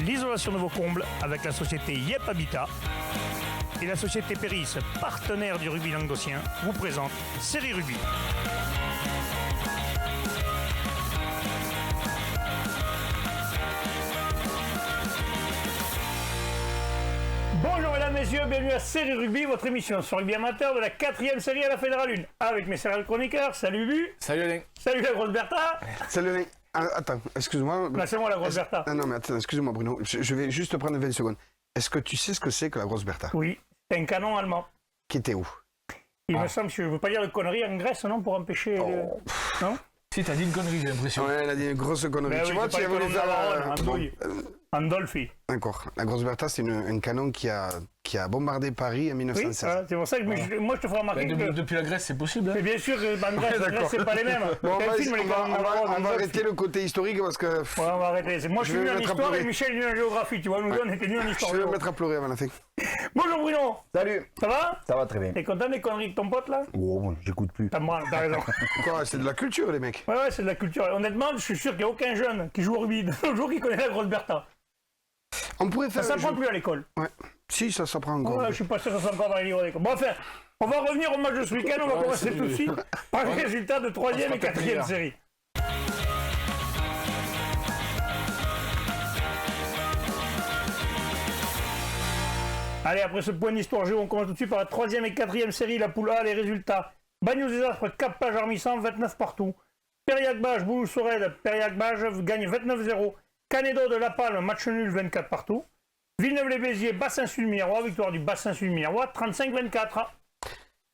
l'isolation de vos combles avec la société Yep Habitat. Et la société Péris, partenaire du rugby languedocien, vous présente Série Rugby. Bonjour mesdames, messieurs, bienvenue à Série Rugby, votre émission sur rugby amateur de la 4e série à la Fédérale 1. Avec mes céréales chroniqueurs, salut Bubu. Salut Alain. Salut la grosse Bertha. Salut Alain. Attends, excuse-moi. Bah, c'est moi la grosse Bertha. Non, mais attends, excuse-moi Bruno, je vais juste prendre 20 secondes. Est-ce que tu sais ce que c'est que la grosse Bertha? Oui, c'est un canon allemand. Qui était où? Il me semble, je ne veux pas dire de conneries, en Grèce, non, pour empêcher... Non? Si, t'as dit une connerie, j'ai l'impression. Ouais, elle a dit une grosse connerie. Ben Tu oui, vois, c'est tu pas as voulu les colons de la faire... Baronne, Andolfi. D'accord. La grosse Bertha, c'est un canon qui a bombardé Paris en Oui, 1916. c'est pour ça que moi je te ferai remarquer que... Depuis la Grèce, c'est possible. Hein. Mais bien sûr que en Grèce, D'accord. c'est pas les mêmes. Bon, Quel film, les colons de la Baronne, on va Andolfi. arrêter le côté historique parce que... Ouais, on va arrêter. Moi je suis vais nul en me mettre à histoire et pleurer. Michel est nul en géographie, tu vois, nous deux on était nuls en histoire. Je vais me mettre à pleurer avant la fin. Bonjour Bruno. Salut. Ça va? Ça va très bien. T'es content des conneries de ton pote là? Oh, bon, j'écoute plus. T'as raison. Quoi, c'est de la culture les mecs. Ouais, c'est de la culture. Honnêtement, je suis sûr qu'il n'y a aucun jeune qui joue au rugby de nos jours qui connaît la grosse Bertha. On pourrait Ça faire... s'apprend plus à l'école. Ouais. Si, ça s'apprend encore. Ouais, je suis pas sûr que ça soit encore dans les livres d'école. Bon, enfin, on va revenir au match de ce week-end. On va commencer tout de suite par les résultats de 3e et 4e série. Allez, après ce point d'histoire géo, on commence tout de suite par la 3e et 4e série, la poule A, les résultats. Bagnols des Aspres, Cap-Page, Armissant, 29 partout. Périac-Bage, Bouloux-Sorel, Périac-Bage gagne 29-0. Canédo de La Palme, match nul, 24 partout. Villeneuve-les-Béziers, Bassin-Sud-Mirerois, victoire du Bassin-Sud-Mirerois, 35-24.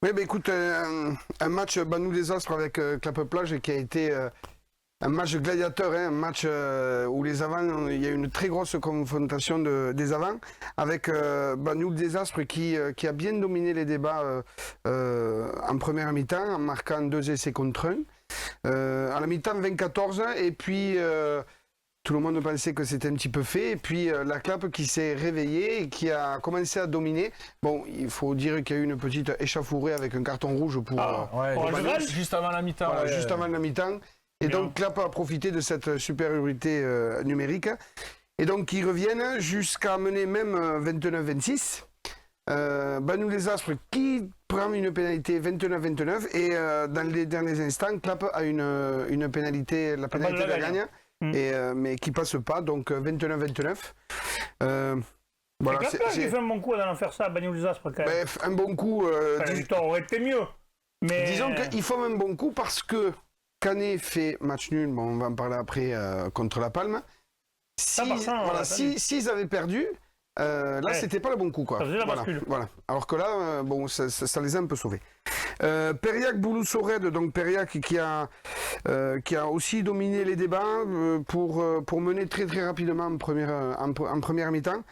Oui, bah écoute, un match Banou des Aspres avec Clappe-Plage qui a été un match gladiateur, hein, un match où les avants, il y a eu une très grosse confrontation des avants avec Banou des Aspres qui a bien dominé les débats en première mi-temps en marquant 2 essais contre 1. À la mi-temps 20-14 et puis tout le monde pensait que c'était un petit peu fait et puis la Clappe qui s'est réveillée et qui a commencé à dominer. Bon, il faut dire qu'il y a eu une petite échauffourée avec un carton rouge pour Juste avant la mi-temps. voilà, juste avant la mi-temps. Et donc Clappe a profité de cette supériorité numérique. Et donc ils reviennent jusqu'à mener même 29-26. Banou les Aspres qui prend une pénalité 29-29 et dans les derniers instants, Clappe a une pénalité, la pénalité de la gagne, mais qui passe pas, donc 29-29. Voilà, c'est qui fait un bon coup en allant faire ça à Bagnols des Aspres quand même. Un bon coup. La victoire aurait été mieux. Mais... Disons qu'ils font un bon coup parce que fait match nul, bon, on va en parler après, contre La Palme. S'ils avaient perdu, là, c'était pas le bon coup, quoi. Ça faisait la bascule. Voilà. Alors que là, bon, ça les a un peu sauvés. Périac-Bouloux-Sorel, donc Périac qui a aussi dominé les débats pour mener très très rapidement en première mi-temps.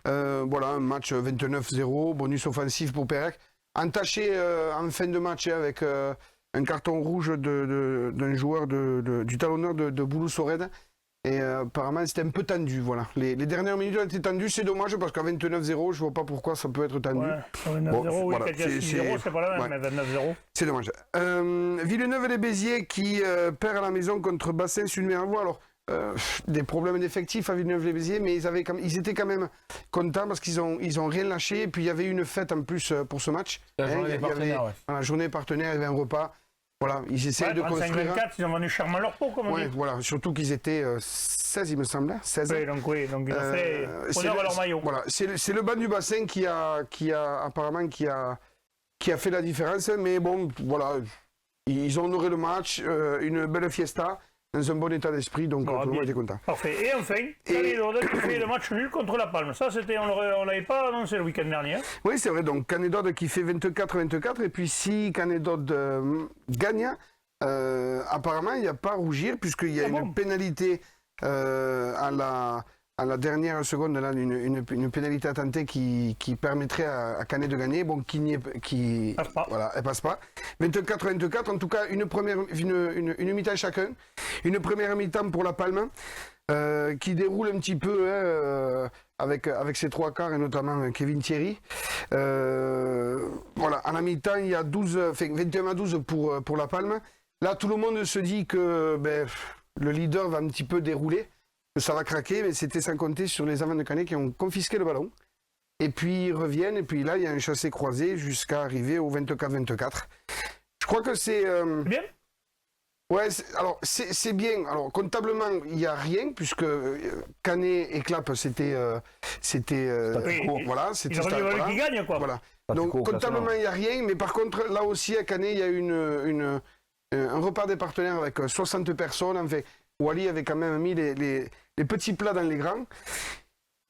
Voilà, un match 29-0, bonus offensif pour Périac. Entaché en fin de match avec un carton rouge d'un joueur du talonneur de Bouloux-Sorel. Et apparemment c'était un peu tendu, voilà. Les dernières minutes ont été tendues, c'est dommage parce qu'à 29-0, je vois pas pourquoi ça peut être tendu. Ouais, 29-0, oui, peut-être 6-0, c'est pas la même, mais 29-0. C'est dommage. Villeneuve-les-Béziers qui perd à la maison contre Bassin-Sud-Mirerois. Alors, des problèmes d'effectifs à Villeneuve-les-Béziers, mais ils étaient quand même contents parce qu'ils ont rien lâché. Et puis il y avait une fête en plus pour ce match. La journée des partenaires, la journée partenaire, il y avait un repas. Voilà, ils essayaient de construire. 35-24, ils ont vendu chèrement leur peau, comme on dit. Voilà, surtout qu'ils étaient 16, il me semble. 16. Oui, donc ils ont fait honneur à leur maillot. Voilà, c'est le bas du bassin qui a fait la différence. Mais bon, voilà, ils ont honoré le match, une belle fiesta, dans un bon état d'esprit, donc tout le monde était content. Parfait. Et enfin, Canédo qui fait le match nul contre La Palme. Ça, on l'avait pas annoncé le week-end dernier. Hein. Oui, c'est vrai. Donc Canédo qui fait 24-24. Et puis si Canédo gagne, apparemment, il n'y a pas à rougir, puisqu'il y a une pénalité à la dernière seconde, là, une pénalité à tenter qui permettrait à Canet de gagner, bon, voilà, elle passe pas. 24-24, en tout cas, une mi-temps chacun. Une première mi-temps pour La Palme, qui déroule un petit peu avec ses trois quarts, et notamment Kevin Thierry. Voilà, à la mi-temps, il y a 21-12 pour La Palme. Là, tout le monde se dit que le leader va un petit peu dérouler. que ça va craquer, mais c'était sans compter sur les avants de Canet qui ont confisqué le ballon. Et puis ils reviennent, et puis là, il y a un chassé-croisé jusqu'à arriver au 24-24. Je crois que c'est... Bien. Ouais, alors c'est bien. Alors comptablement, il n'y a rien, puisque Canet et Clap, c'était... voilà, c'était... Il aurait mieux valu qu'ils gagnent, quoi. Voilà. Donc comptablement, il n'y a rien, mais par contre, là aussi, à Canet, il y a un repas des partenaires avec 60 personnes. Enfin, Wally avait quand même mis les petits plats dans les grands.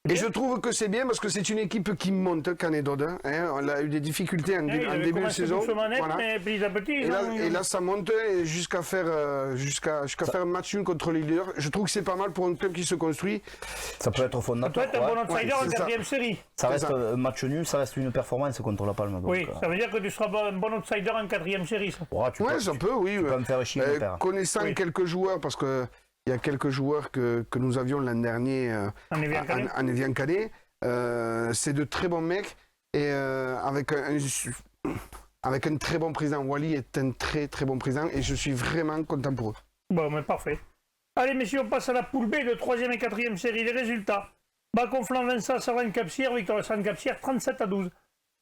Et je trouve que c'est bien parce que c'est une équipe qui monte, Canet d'Aude. Hein. On a eu des difficultés en début de saison. Voilà. Mais petit à petit, et là, ça monte jusqu'à faire un match nul contre les leaders. Je trouve que c'est pas mal pour un club qui se construit. Ça peut être fondateur. Ça peut être un bon outsider en 4e série. Ça reste un match nul, ça reste une performance contre la Palme. Donc, oui, ça veut dire que tu seras un bon outsider en 4e série. Ça. Ouais, ça peut, oui. Tu peux me faire chier, connaissant quelques joueurs, parce que il y a quelques joueurs que nous avions l'an dernier en Evian-Canet. C'est de très bons mecs et avec un très bon président. Wally est un très très bon président et je suis vraiment content pour eux. Bon, mais parfait. Allez messieurs, on passe à la poule B de 3e et 4e série. Les résultats. Bas-Conflans, Vincent, Savane-Capcir, victoire de Savane-Capcir 37-12.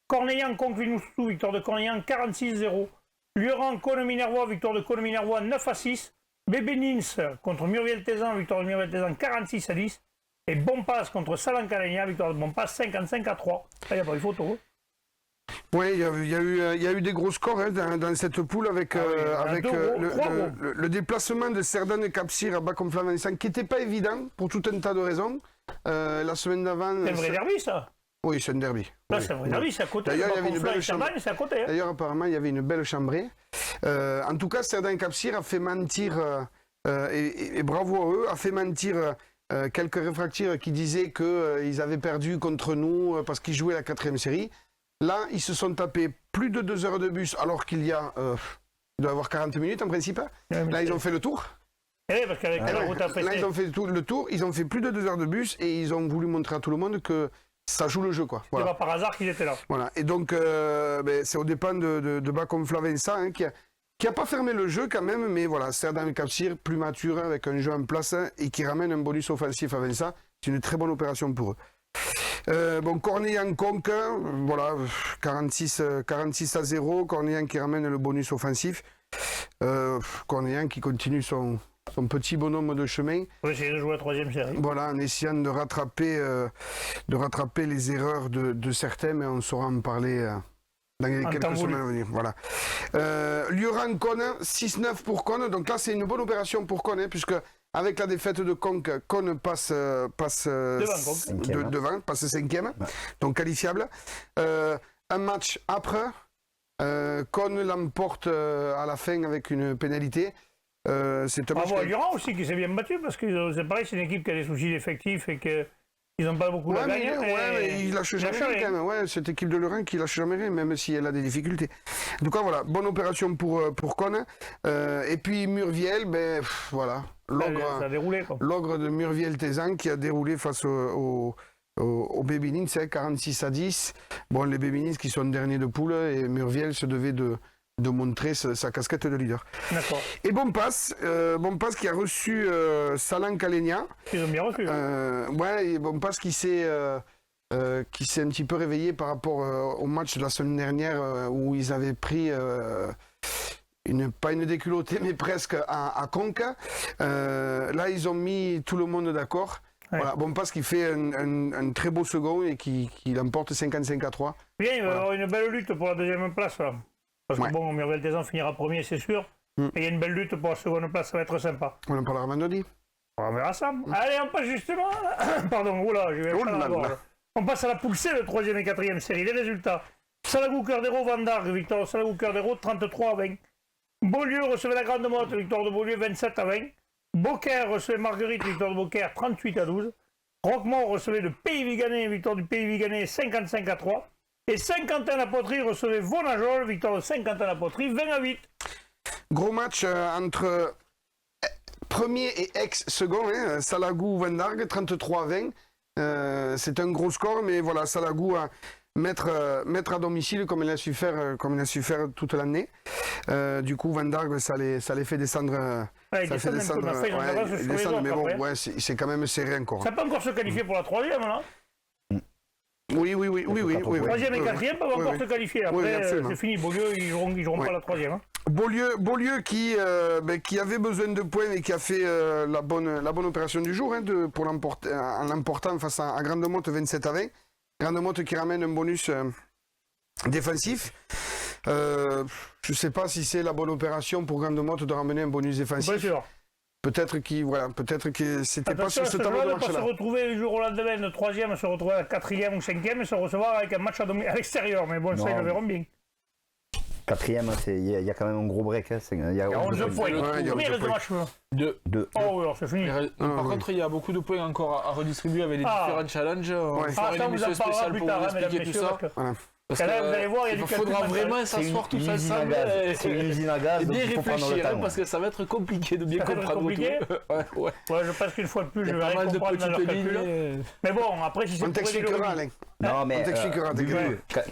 Cornéllan, Conque-Vinoussou, victoire de Cornéllan 46-0. Lioran, Cône-Minervois, victoire de Cône-Minervois 9-6. Bébé-Nins contre Murviel-Tézan, victoire de Murviel-Tézan 46-10. Et Bompas contre Salan-Calénia, victoire de Bompas 55-3. Là, il n'y a pas eu photo. Oui, il y a eu des gros scores hein, dans cette poule avec, le déplacement de Cerdagne-Capcir à Bas-Conflans-Vincent qui n'était pas évident pour tout un tas de raisons. La semaine d'avant... C'est un vrai derby, ça. Oui, c'est un derby. Là, c'est un vrai derby, c'est à côté. D'ailleurs, il y avait une belle chambrée. C'est à côté. Hein. D'ailleurs, apparemment, il y avait une belle chambrée. En tout cas, Cerdagne-Capcir a fait mentir, et bravo à eux, a fait mentir quelques réfractaires qui disaient qu'ils avaient perdu contre nous parce qu'ils jouaient la 4e série. Là, ils se sont tapés plus de 2 heures de bus, alors qu'il y a, il doit y avoir 40 minutes en principe. Là, ils ont fait le tour. Parce qu'avec la route après, là, ils ont fait le tour, ils ont fait plus de 2 heures de bus et ils ont voulu montrer à tout le monde que ça joue le jeu, quoi. Voilà. C'est pas par hasard qu'ils étaient là. Voilà. Et donc, c'est au dépend de Bas-Conflans-Vincent hein, qui a pas fermé le jeu quand même, mais voilà, Cerdagne-Capcir, plus mature, avec un jeu en place et qui ramène un bonus offensif à Vincent. C'est une très bonne opération pour eux. Bon, Cornéllan-Conque, voilà, 46-0, Cornéllan qui ramène le bonus offensif. Cornéllan qui continue son petit bonhomme de chemin. On va essayer de jouer la 3e série. Voilà, en essayant de rattraper les erreurs de certains, mais on saura en parler dans les quelques semaines à venir. Voilà. Lioran-Cône, 6-9 pour Cône. Donc là, c'est une bonne opération pour Cône, puisque avec la défaite de Conque, Cône passe devant, passe 5e, donc qualifiable. Un match après, Cône l'emporte à la fin avec une pénalité. C'est un match. Bravo à Lioran aussi qui s'est bien battu parce que c'est pareil, c'est une équipe qui a des soucis d'effectifs et qu'ils n'ont pas beaucoup de gagner. Mais il lâche jamais rien quand même. Ouais, cette équipe de Lorrain qui lâche jamais rien, même si elle a des difficultés. En tout cas, voilà, bonne opération pour Cône. Et puis Murviel, voilà. L'ogre de Murviel-Tézan qui a déroulé face aux Bébinins, 46-10. Bon, les Bébinins qui sont derniers de poule et Murviel se devait de montrer sa casquette de leader. D'accord. Et Bompas qui a reçu Salan-Calénia. Ils ont bien reçu. Et Bompas qui s'est un petit peu réveillé par rapport au match de la semaine dernière où ils avaient pris pas une déculottée mais presque à Conque. Là ils ont mis tout le monde d'accord. Ouais. Voilà, Bompas qui fait un très beau second et qui l'emporte 55-3. Bien, il va y avoir une belle lutte pour la 2e place là. Parce que bon, Murviel-Tézan finira premier, c'est sûr. Et il y a une belle lutte pour la 2e place, ça va être sympa. On en parlera vendredi. On verra ça. Allez, on passe justement. Pardon, oula, je vais on passe à la poule C de 3e et 4e série. Les résultats. Salagou-Cœur-d'Hérault, Vendargue, victoire de Salagou-Cœur-d'Hérault, 33-20. Beaulieu recevait la Grande Motte, victoire de Beaulieu, 27-20. Beaucaire recevait Marguerite, victoire de Beaucaire, 38-12. Roquemont recevait le Pays Viganais, victoire du Pays Viganais, 55-3. Et Saint-Quentin-la-Poterie recevait Vonajol, victoire de Saint-Quentin-la-Poterie, 20-8. Gros match entre premier et ex-second, hein, Salagou-Vendargue, 33-20. C'est un gros score, mais voilà, Salagou a mettre à domicile comme il a su faire toute l'année. Du coup, Vendargue, ça les fait descendre Ouais, ça fait descendre. Mais bon, ouais, c'est quand même serré encore. Ça peut encore se qualifier pour la troisième, là. Oui. Troisième et quatrième peuvent encore se qualifier. Après, c'est fini. Beaulieu, ils joueront pas la troisième. Beaulieu qui avait besoin de points et qui a fait la bonne opération du jour en l'emportant face à Grande-Motte 27-20. Grande-Motte qui ramène un bonus défensif. Je ne sais pas si c'est la bonne opération pour Grande-Motte de ramener un bonus défensif. Bien sûr. Peut-être que c'était pas sur ce tableau de match-là. Se retrouver le jour au lendemain de troisième, se retrouver à quatrième ou cinquième et se recevoir avec un match à l'extérieur. Mais bon, ça, ils le verront bien. Quatrième, il y a quand même un gros break. Il y a 11 points. Combien il reste de matchs? 2. Oh, alors c'est fini. Par contre, il y a beaucoup de points encore à redistribuer avec les différents challenges. On fera une émission spéciale pour vous expliquer tout ça. Parce que là, vous allez voir, il faudra vraiment s'asseoir tous ensemble et bien réfléchir, parce que ça va être compliqué de bien comprendre tout. Ouais, je pense qu'une fois de plus, je vais rien comprendre dans leur calcul. Mais bon, après, si c'est on t'expliquera, Alain. Non, mais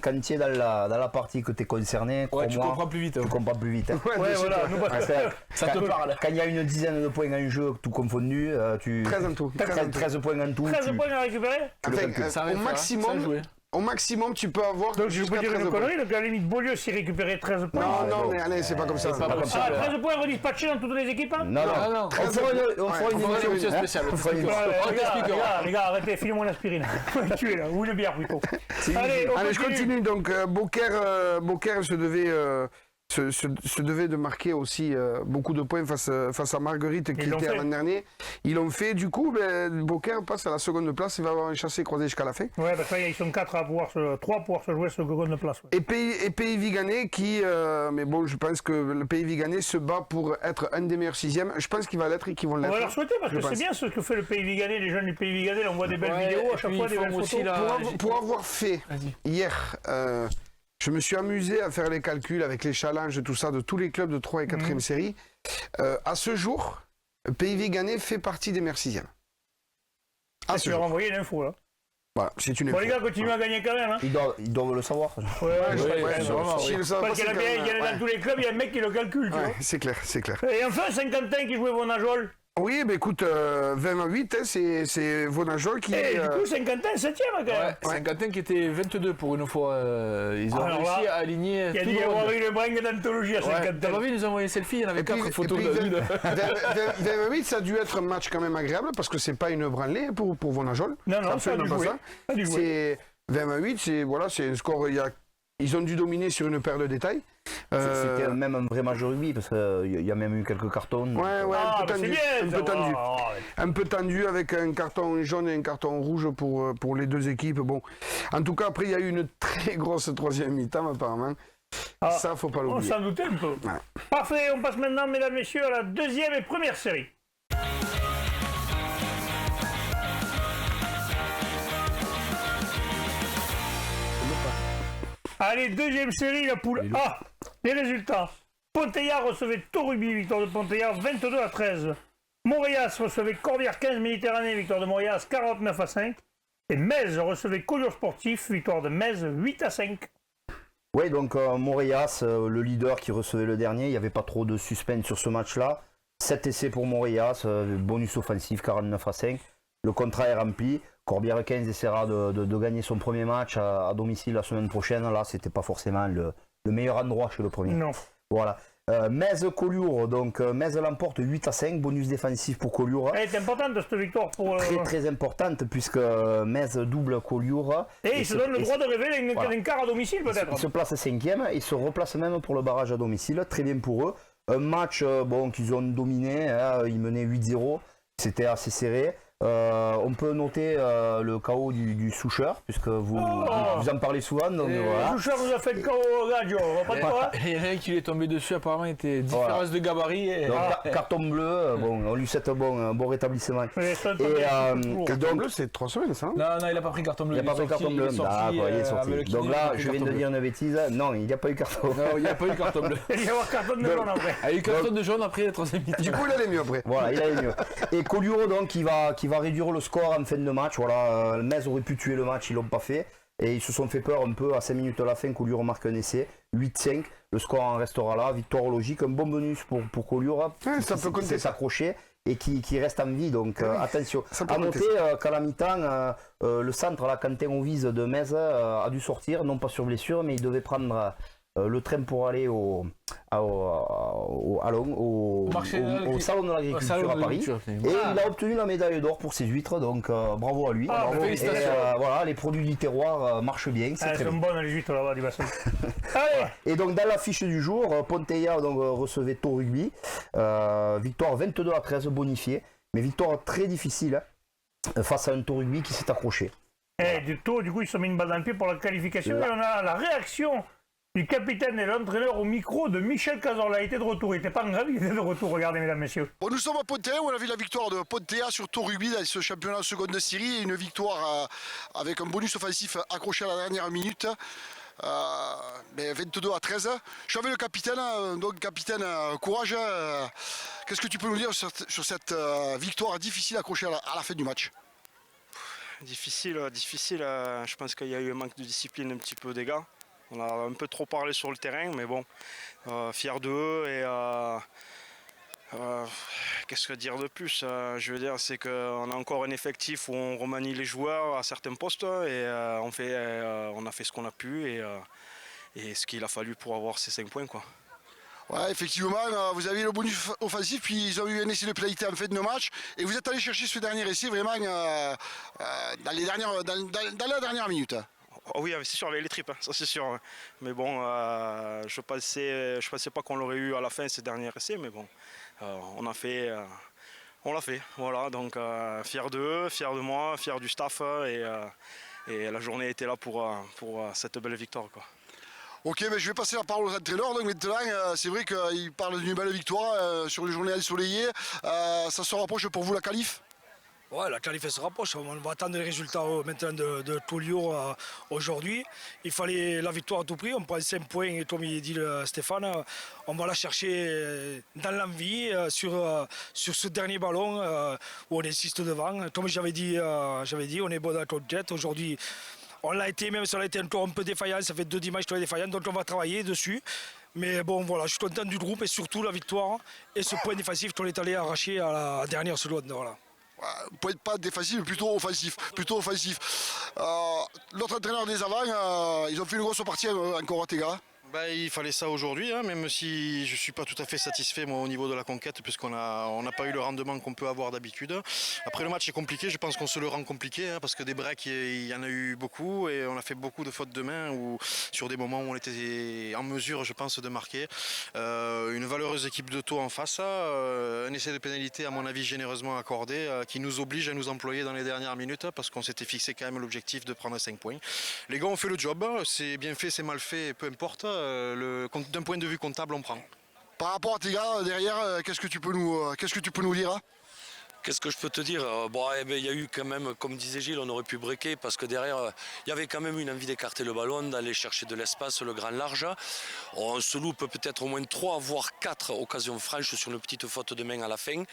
quand tu es dans la partie que tu es concerné, tu comprends plus vite. Tu comprends plus vite. Ouais, voilà. Ça te parle. Quand il y a une dizaine de points en jeu, tout confondu, 13 en tout. 13 points en tout. 13 points à récupérer. Au maximum, tu peux avoir. Donc, je peux dire une connerie, donc à la limite, Beaulieu s'y récupérait 13 points. Non, mais allez, c'est pas comme ça. 13 points redispatchés dans toutes les équipes? Non. On fera une émission spéciale. On t'expliquera. Les gars, arrêtez, filez-moi l'aspirine. Tu es là, ou une bière plutôt. Allez, je continue. Donc, Beaucaire se devait de marquer aussi beaucoup de points face à Marguerite qui était l'an dernier. Ils l'ont fait, du coup, Beaucaire passe à la seconde place et va avoir un chassé-croisé jusqu'à la fin. Ouais, parce qu'ils sont 3 à pouvoir se jouer sur la seconde place. Ouais. Et Pays Viganais qui, mais bon, je pense que le Pays Viganais se bat pour être un des meilleurs sixièmes. Je pense qu'il va l'être et qu'ils vont l'être. On va leur souhaiter parce que c'est bien ce que fait le Pays Viganais, les jeunes du Pays Viganais. On voit des belles vidéos à chaque fois, des belles photos. Pour avoir fait hier. Je me suis amusé à faire les calculs avec les challenges, tout ça, de tous les clubs de 3 et 4e série. À ce jour, Pays Viganais fait partie des meilleurs 6e. Tu leur as envoyé l'info, là. Voilà, c'est une info. Bon, les gars, continuent à gagner quand même. Hein. Ils doivent le savoir. Parce qu'il y en a dans tous les clubs, il y a un mec qui le calcule. C'est clair. Et enfin, Saint-Quentin qui jouait Vonajol. Oui, mais écoute, 20-8, c'est Vonajol qui... Et du coup, Saint-Quentin, 7e quand même. Saint-Quentin qui était 22 pour une fois. Ils ont réussi à aligner. Il y a dit y avoir eu le bringue d'anthologie à Saint-Quentin. T'as pas vu, ils nous ont envoyé selfie, il y en avait 4 photos de lui. 20-8, ça a dû être un match quand même agréable parce que c'est pas une branlée pour Vonajol. Non, ça a dû jouer. C'est 20-8, c'est un score... Ils ont dû dominer sur une paire de détails. C'était même un vrai match de rugby parce qu'il y a même eu quelques cartons. Un peu tendu avec un carton jaune et un carton rouge pour les deux équipes. Bon, en tout cas, après, il y a eu une très grosse troisième mi-temps apparemment. Ça, faut pas l'oublier. On s'en doutait un peu. Ouais. Parfait, on passe maintenant, mesdames, messieurs, à la deuxième et première série. Allez, deuxième série, la poule A. Les résultats. Ponteillard recevait Torubi, victoire de Ponteillard 22-13. Montréal recevait Corbière 15 Méditerranée, victoire de Montréal 49-5. Et Metz recevait Collioure Sportif, victoire de Metz 8-5. Oui, donc Montréal, le leader qui recevait le dernier, il n'y avait pas trop de suspense sur ce match-là. 7 essais pour Montréal, bonus offensif 49-5. Le contrat est rempli. Corbière 15 essaiera de gagner son premier match à domicile la semaine prochaine. Là, c'était pas forcément le meilleur endroit chez le premier. Non. Voilà. Metz-Collioure, donc Metz l'emporte 8-5, bonus défensif pour Collioure. Elle est importante cette victoire pour... Très importante puisque Metz double Collioure. Et il se donne le droit de rêver d'un quart à domicile peut-être. Il se place 5e et se replace même pour le barrage à domicile. Très bien pour eux. Un match qu'ils ont dominé, ils menaient 8-0. C'était assez serré. On peut noter le KO du Soucheur, puisque vous en parlez souvent. Donc, voilà. Le Soucheur nous a fait le KO au radio, pas de quoi. Il y en a un qui lui est tombé dessus, apparemment, il était différence de gabarit. Et... Donc, carton bleu, on lui souhaite un bon rétablissement. Carton bleu, c'est 3 semaines, ça? Non, il n'a pas pris carton bleu. Il n'a pas pris carton bleu. Il est sorti. Donc là, je viens de dire une bêtise. Non, il n'y a pas eu carton. Non, il n'y a pas eu carton bleu. Il va y avoir carton de jaune après. Il y a eu carton de jaune après la troisième mi-temps. Du coup, il allait mieux après. Voilà, il allait mieux. Et Collioure, donc, qui va réduire le score en fin de match. Voilà, Metz aurait pu tuer le match, ils l'ont pas fait. Et ils se sont fait peur un peu à 5 minutes de la fin. Collioure remarque un essai. 8-5. Le score en restera là. Victoire logique. Un bon bonus pour Collioure. Ça peut compter. C'est s'accrocher. Et qui reste en vie, donc attention. À noter qu'à la mi-temps, le centre, la Quentin Ovise de Metz, a dû sortir, non pas sur blessure, mais il devait prendre le train pour aller au salon de l'agriculture à Paris. Et il a obtenu la médaille d'or pour ses huîtres, donc bravo à lui. Bravo. Et voilà, les produits du terroir marchent bien. Elles sont bonnes les huîtres là-bas du bassin. Allez. Et donc dans l'affiche du jour, Ponteia recevait Tau Rugby, victoire 22-13 bonifiée, mais victoire très difficile face à un Tau Rugby qui s'est accroché. Et du coup ils se sont mis une balle dans le pied pour la qualification. Et on a la réaction du capitaine et l'entraîneur au micro de Michel Cazorla. Il était de retour, il n'était pas grave, il était de retour, regardez mesdames, messieurs. Bon, nous sommes à Ponteia où on a vu la victoire de Ponteia sur Tau Rugby dans ce championnat en seconde série, et une victoire avec un bonus offensif accroché à la dernière minute. 22-13. Je suis avec le capitaine, donc capitaine, courage. Qu'est-ce que tu peux nous dire sur cette victoire difficile accrochée à la fin du match? Difficile. Je pense qu'il y a eu un manque de discipline un petit peu des gars. On a un peu trop parlé sur le terrain, mais bon, fier d'eux et qu'est-ce que dire de plus? Je veux dire, c'est qu'on a encore un effectif où on remanie les joueurs à certains postes et on a fait ce qu'on a pu et ce qu'il a fallu pour avoir ces 5 points, quoi. Ouais, effectivement, vous avez le bonus offensif, puis ils ont eu un essai de pénalité en fin de match, et vous êtes allé chercher ce dernier essai vraiment dans la dernière minute. Oh oui, c'est sûr, avec les tripes, ça c'est sûr. Mais bon, je pensais pas qu'on l'aurait eu à la fin, ces derniers essais, mais bon, on l'a fait. Voilà, donc fier d'eux, fier de moi, fier du staff, et la journée était là pour cette belle victoire, quoi. Ok, je vais passer la parole aux entraîneurs. Donc maintenant, c'est vrai qu'ils parlent d'une belle victoire sur une journée ensoleillée. Ça se rapproche pour vous la qualif? Ouais, la qualif se rapproche. On va attendre les résultats maintenant de Collioure aujourd'hui. Il fallait la victoire à tout prix. On prend 5 points et comme il dit Stéphane, on va la chercher dans l'envie sur ce dernier ballon où on insiste devant. Comme j'avais dit, on est bon dans la tête. Aujourd'hui, on l'a été, même si on a été encore un peu défaillant. Ça fait 2 dimanches qu'on est défaillant, donc on va travailler dessus. Mais bon, voilà, je suis content du groupe et surtout la victoire et ce point défensif qu'on est allé arracher à la dernière seconde. Voilà. Pas défensif, mais plutôt offensif. L'autre entraîneur des Avants, ils ont fait une grosse partie encore à Tega. Il fallait ça aujourd'hui, même si je ne suis pas tout à fait satisfait moi, au niveau de la conquête, puisqu'on n'a pas eu le rendement qu'on peut avoir d'habitude. Après, le match est compliqué, je pense qu'on se le rend compliqué, parce que des breaks, il y en a eu beaucoup, et on a fait beaucoup de fautes de main, sur des moments où on était en mesure, je pense, de marquer. Une valeureuse équipe de Tau en face, un essai de pénalité, à mon avis, généreusement accordé, qui nous oblige à nous employer dans les dernières minutes, parce qu'on s'était fixé quand même l'objectif de prendre 5 points. Les gars ont fait le job, c'est bien fait, c'est mal fait, peu importe. D'un point de vue comptable, on prend. Par rapport à tes gars derrière, qu'est-ce que tu peux nous dire? Qu'est-ce que je peux te dire? Il y a eu quand même, comme disait Gilles, on aurait pu breaker parce que derrière, il y avait quand même une envie d'écarter le ballon, d'aller chercher de l'espace, le grand large. On se loupe peut-être au moins 3 voire 4 occasions franches sur une petite faute de main à la fin.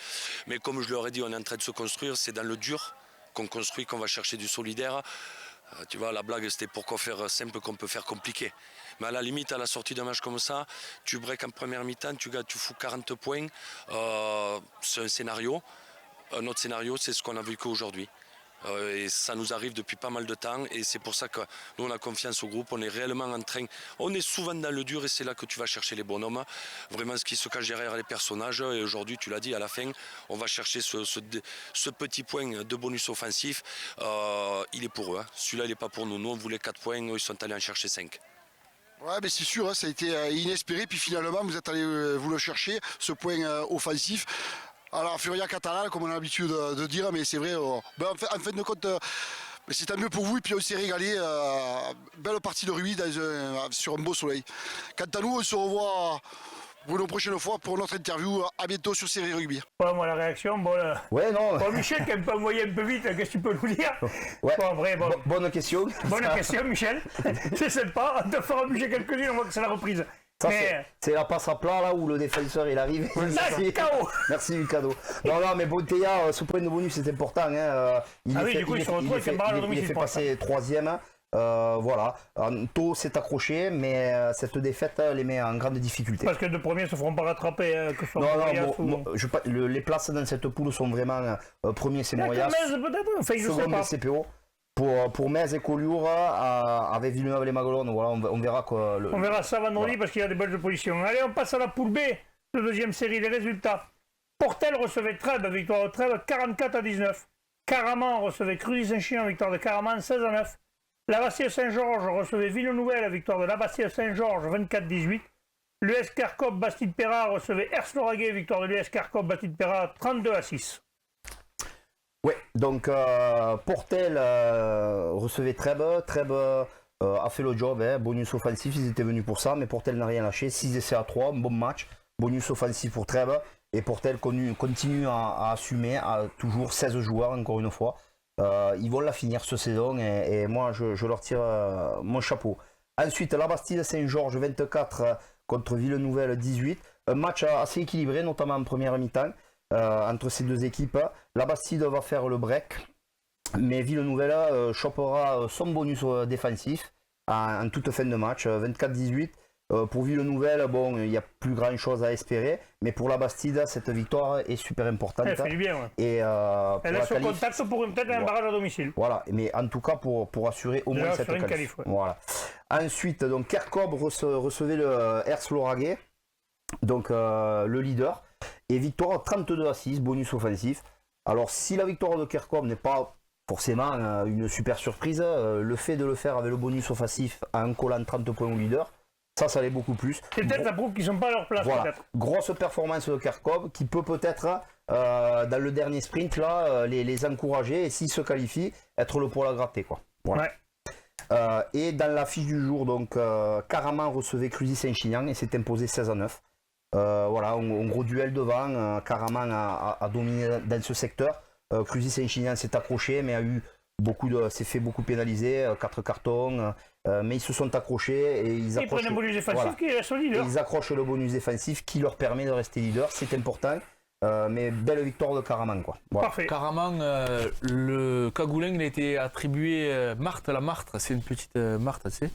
Mais comme je leur ai dit, on est en train de se construire, c'est dans le dur qu'on construit, qu'on va chercher du solidaire. Tu vois, la blague, c'était pourquoi faire simple qu'on peut faire compliqué. Mais à la limite, à la sortie d'un match comme ça, tu breaks en première mi-temps, tu fous 40 points. C'est un scénario. Un autre scénario, c'est ce qu'on a vécu aujourd'hui. Et ça nous arrive depuis pas mal de temps. Et c'est pour ça que nous, on a confiance au groupe. On est réellement en train... On est souvent dans le dur et c'est là que tu vas chercher les bonhommes. Vraiment ce qui se cache derrière les personnages. Et aujourd'hui, tu l'as dit, à la fin, on va chercher ce petit point de bonus offensif. Il est pour eux. Celui-là, il n'est pas pour nous. Nous, on voulait 4 points. Eux, ils sont allés en chercher 5. Ouais, mais c'est sûr, ça a été inespéré. Puis finalement, vous êtes allé vous le chercher, ce point offensif. Alors, Furia Catalan, comme on a l'habitude de dire, mais c'est vrai, en fin de compte, c'est tant mieux pour vous. Et puis on s'est régalé. Belle partie de rugby sur un beau soleil. Quant à nous, on se revoit pour une prochaine fois pour notre interview. À bientôt sur Série Rugby. Ouais, moi, la réaction, Ouais, non. Bon, Michel, qui aime pas envoyer un peu vite, qu'est-ce que tu peux nous dire? Ouais. Bonne question. Bonne question, Michel. C'est sympa. On te fera bouger quelques-unes, on voit que c'est la reprise. Ça, c'est la passe à plat là où le défenseur il arrive. Merci du cadeau. Non, mais Ponteia, ce point de bonus c'est important. Il est fait passer 3e. Voilà. Tôt s'est accroché, mais cette défaite les met en grande difficulté. Parce que les deux premiers ne se feront pas rattraper, que ce soit les places dans cette poule sont vraiment premier c'est Morias, second c'est CPO. Pour Metz et Collioure, avec Villeneuve-les-Maguelones, voilà, on verra quoi. On verra ça vendredi parce qu'il y a des belles positions. Allez, on passe à la poule B de deuxième série. Les résultats. Portel recevait Trèbes, victoire de Trèbes 44-19. Caraman recevait Cruzy-Saint-Chinian, victoire de Caraman 16-9. La Bastille-Saint-Georges recevait Ville-Nouvelle, victoire de la Bastille-Saint-Georges 24-18. L'US Carcob Bastide-Péra recevait Ers-Lauragais, victoire de l'US Carcob Bastide-Péra 32-6. Ouais, donc Portel recevait Trèbes. Trèbes a fait le job, bonus offensif, ils étaient venus pour ça, mais Portel n'a rien lâché. 6 essais à 3, bon match, bonus offensif pour Trèbes. Et Portel continue à assumer, toujours 16 joueurs, encore une fois. Ils vont la finir cette saison et moi je leur tire mon chapeau. Ensuite, la Bastille-Saint-Georges 24 contre Ville-Nouvelle 18. Un match assez équilibré, notamment en première mi-temps. Entre ces deux équipes, la Bastide va faire le break, mais Ville-Nouvelle chopera son bonus défensif en toute fin de match, 24-18. Pour Ville-Nouvelle, bon, il n'y a plus grand chose à espérer, mais pour la Bastide, cette victoire est super importante. Elle fait du bien, ouais. Et elle est sur contact pour peut-être un barrage à domicile. Voilà, mais en tout cas pour assurer au moins cette qualif. Ouais. Voilà. Ensuite, donc Kerkob recevait le Ers-Lauragais, donc le leader. Et victoire 32-6, bonus offensif. Alors si la victoire de Kerkob n'est pas forcément une super surprise, le fait de le faire avec le bonus offensif en collant 30 points au leader, ça l'est beaucoup plus. C'est peut-être la prouve qu'ils ne sont pas à leur place. Voilà. Grosse performance de Kerkob qui peut peut-être dans le dernier sprint là, les encourager et s'ils se qualifient, être le poil à gratter, quoi. Voilà. Ouais. Et dans la fiche du jour, donc Caraman recevait Cruzy-Saint-Chinian et s'est imposé 16-9. Voilà, un gros duel devant. Caraman a dominé dans ce secteur. Cruzy-Saint-Chinian s'est accroché, mais s'est fait beaucoup pénaliser. 4 cartons, mais ils se sont accrochés et ils accrochent. Ils prennent un bonus défensif qui reste leader. Ils accrochent le bonus défensif qui leur permet de rester leader. C'est important. Mais belle victoire de Caraman, quoi. Voilà. Parfait. Caraman, le Cagoulin, il a été attribué Marthe, la Marthe, c'est une petite Marthe, tu sais.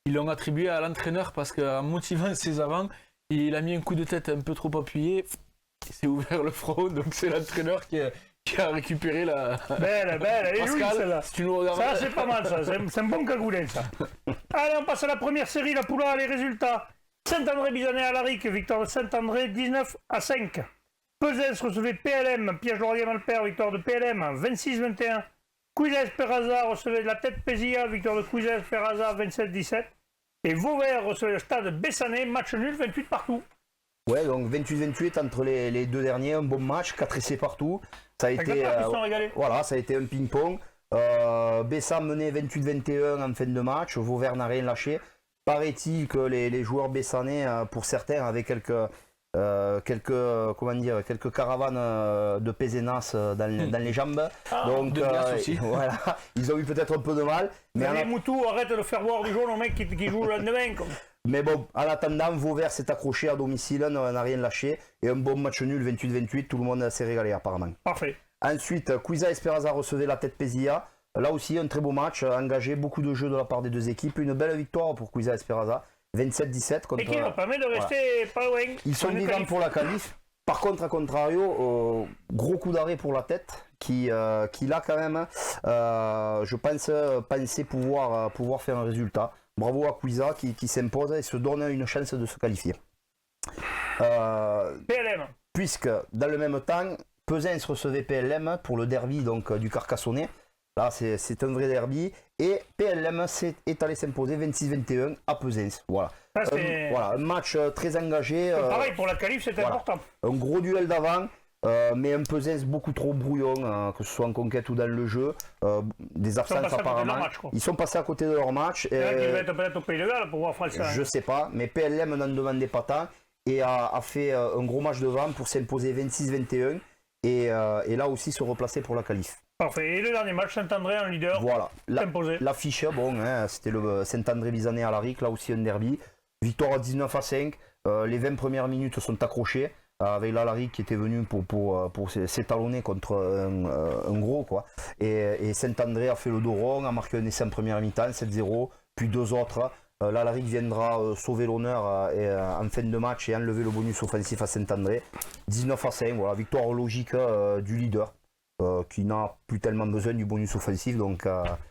Ils l'ont attribué à l'entraîneur parce qu'en motivant ses avants, il a mis un coup de tête un peu trop appuyé, il s'est ouvert le front, donc c'est l'entraîneur qui a récupéré la... Belle, elle est louise celle-là. Si tu nous regardes... Ça c'est pas mal ça, c'est un bon cagoulin ça. Allez, on passe à la première série, la poule A, les résultats. Saint-André-Bizanet à Laric, victoire de Saint-André 19-5. Pesens recevait PLM, Piège-Laurier-Malpère, victoire de PLM 26-21. Cuizès-Peraza recevait de la tête Pézilla, victoire de Cuizès-Peraza 27-17. Et Vauvert recevait le stade Bessanet, match nul, 28 partout. Ouais, donc 28-28 entre les deux derniers, un bon match, 4 essais partout. Ça a été, voilà, ça a été un ping-pong. Bessan menait 28-21 en fin de match, Vauvert n'a rien lâché. Paraît-il que les joueurs bessanais, pour certains, avaient quelques caravanes de Pézenas dans les jambes. Donc voilà, ils ont eu peut-être un peu de mal. Mais les moutous, arrête de faire voir du jaune au mec qui joue le lendemain. Mais bon, en attendant, Vauvert s'est accroché à domicile, n'a rien lâché. Et un bon match nul, 28-28, tout le monde s'est régalé apparemment. Parfait. Ensuite, Cuizà-Esperaza recevait la tête Pézilla. Là aussi, un très beau match, engagé, beaucoup de jeux de la part des deux équipes. Une belle victoire pour Cuizà-Esperaza. 27-17 contre... Et qui leur permet de rester pas loin. Ils sont vivants pour la qualif. Par contre, à contrario, gros coup d'arrêt pour la tête, qui là quand même, je pense, pensait pouvoir faire un résultat. Bravo à Cuizà qui s'impose et se donne une chance de se qualifier. PLM. Puisque dans le même temps, Pesens recevait PLM pour le derby donc, du Carcassonnais. Là, c'est un vrai derby. Et PLM est allé s'imposer 26-21 à Pesens. Voilà. Voilà, un match très engagé. Pareil, pour la qualif, c'était important. Un gros duel d'avant, mais un Pesens beaucoup trop brouillon, que ce soit en conquête ou dans le jeu. Des absences apparemment. Ils sont passés à côté de leur match. Il va être peut-être au Pays de Galles pour voir Français. Je sais pas, mais PLM n'en demandait pas tant et a fait un gros match devant pour s'imposer 26-21 et là aussi se replacer pour la qualif. Parfait. Et le dernier match, Saint-André en leader. Voilà. L'affiche, bon, c'était le Saint-André-Bizanet à Laric, là aussi un derby. Victoire à 19-5. Les 20 premières minutes sont accrochées. avec l'Alaric qui était venu pour s'étalonner contre un gros, quoi. Et Saint-André a fait le dos rond, a marqué un essai en première mi-temps, 7-0, puis 2 autres. L'Alaric viendra sauver l'honneur en fin de match et enlever le bonus offensif à Saint-André. 19-5, voilà, victoire logique du leader. Qui n'a plus tellement besoin du bonus offensif, donc